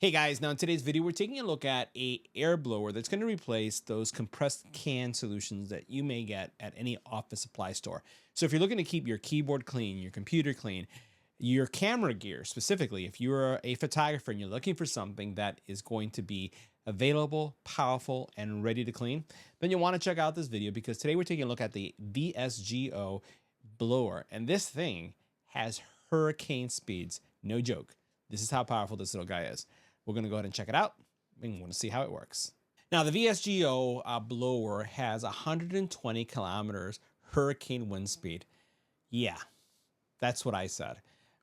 Hey guys, now in today's video, we're taking a look at a air blower that's going to replace those compressed can solutions that you may get at any office supply store. So if you're looking to keep your keyboard clean, your computer clean, your camera gear specifically, if you're a photographer and you're looking for something that is going to be available, powerful, and ready to clean, then you'll want to check out this video because today we're taking a look at the Vsgo blower. And this thing has hurricane speeds, no joke. This is how powerful this little guy is. We're going to go ahead and check it out. We want to see how it works. Now, the Vsgo blower has 120 kilometers hurricane wind speed. Yeah, that's what I said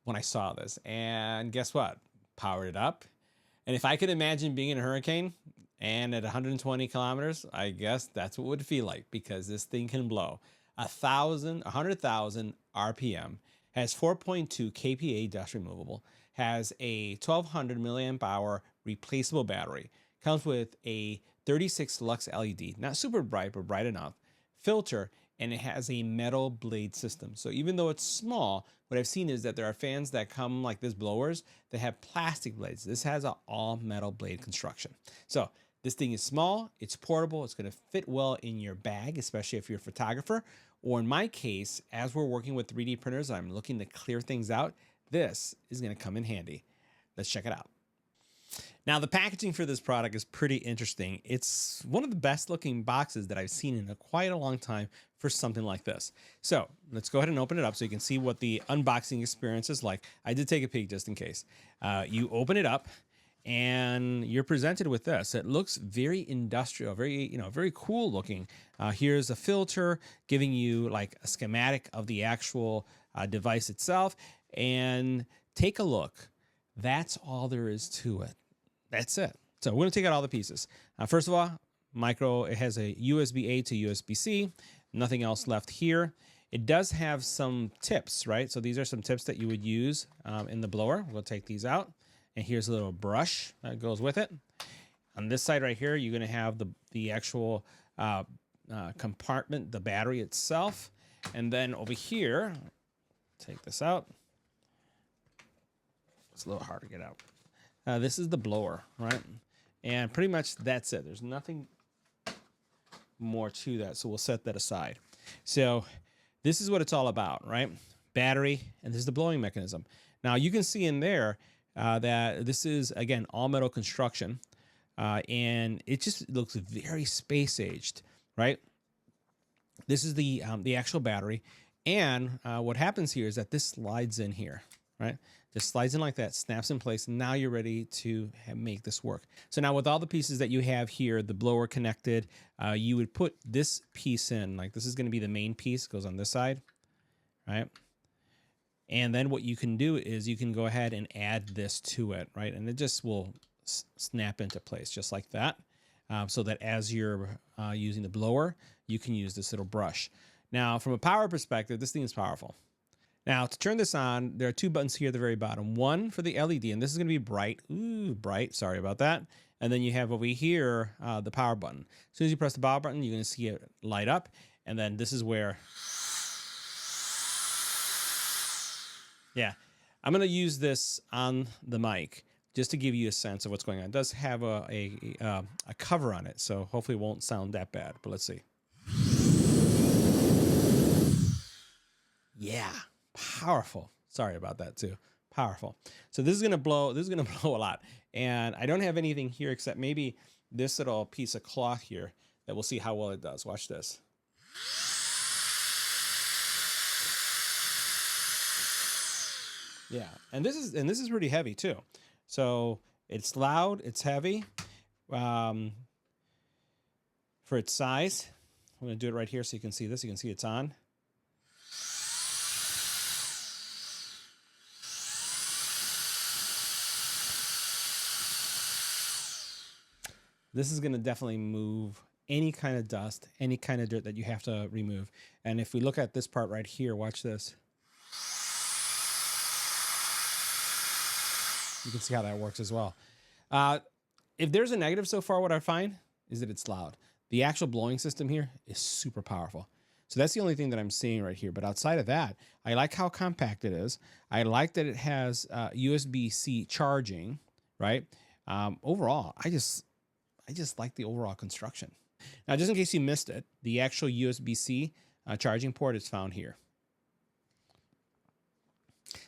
when I saw this. And guess what? Powered it up. And if I could imagine being in a hurricane and at 120 kilometers, I guess that's what it would feel like because this thing can blow 100,000 RPM, has 4.2 kPa dust removable, has a 1200 milliamp hour replaceable battery, comes with a 36 lux LED, not super bright, but bright enough, filter, and it has a metal blade system. So even though it's small, what I've seen is that there are fans that come like this blowers that have plastic blades. This has an all metal blade construction. So this thing is small, it's portable, it's gonna fit well in your bag, especially if you're a photographer, or in my case, as we're working with 3D printers, I'm looking to clear things out, this is gonna come in handy. Let's check it out. Now, the packaging for this product is pretty interesting. It's one of the best looking boxes that I've seen in quite a long time for something like this. So let's go ahead and open it up so you can see what the unboxing experience is like. I did take a peek just in case. You open it up and you're presented with this. It looks very industrial, very cool looking. Here's a filter giving you like a schematic of the actual device itself. And take a look. That's all there is to it. That's it. So we're gonna take out all the pieces. First of all, it has a USB-A to USB-C, nothing else left here. It does have some tips, right? So these are some tips that you would use in the blower. We'll take these out. And here's a little brush that goes with it. On this side right here, you're gonna have the actual compartment, the battery itself. And then over here, take this out. It's a little hard to get out. This is the blower, right? And pretty much that's it. There's nothing more to that. So we'll set that aside. So this is what it's all about, right? Battery, and this is the blowing mechanism. Now you can see in there that this is, again, all metal construction. And it just looks very space aged, right? This is the actual battery. And what happens here is that this slides in here, right? Just slides in like that, snaps in place, and now you're ready to make this work. So now with all the pieces that you have here, the blower connected, you would put this piece in, like this is gonna be the main piece, goes on this side, right? And then what you can do is you can go ahead and add this to it, right? And it just will snap into place just like that. So that as you're using the blower, you can use this little brush. Now, from a power perspective, this thing is powerful. Now, to turn this on, there are two buttons here at the very bottom. One for the LED, and this is going to be bright. Ooh, bright. Sorry about that. And then you have over here the power button. As soon as you press the power button, you're going to see it light up. And then this is where, yeah, I'm going to use this on the mic just to give you a sense of what's going on. It does have a cover on it, so hopefully it won't sound that bad. But let's see. Yeah. Powerful. Sorry about that too. Powerful. So this is going to blow. This is going to blow a lot. And I don't have anything here except maybe this little piece of cloth here that we'll see how well it does. Watch this. Yeah. And this is pretty heavy too. So it's loud, it's heavy. For its size, I'm going to do it right here so you can see this. You can see it's on. This is going to definitely move any kind of dust, any kind of dirt that you have to remove. And if we look at this part right here, watch this. You can see how that works as well. If there's a negative so far, what I find is that it's loud. The actual blowing system here is super powerful. So that's the only thing that I'm seeing right here. But outside of that, I like how compact it is. I like that it has USB-C charging, right? Overall, I just like the overall construction. Now, just in case you missed it, the actual USB-C charging port is found here.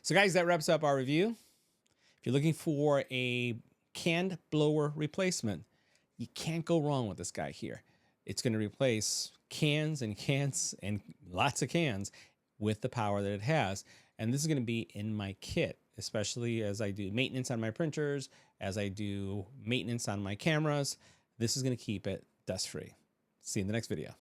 So guys, that wraps up our review. If you're looking for a canned blower replacement, you can't go wrong with this guy here. It's going to replace cans and cans and lots of cans with the power that it has. And this is going to be in my kit, especially as I do maintenance on my printers, as I do maintenance on my cameras. This is going to keep it dust-free. See you in the next video.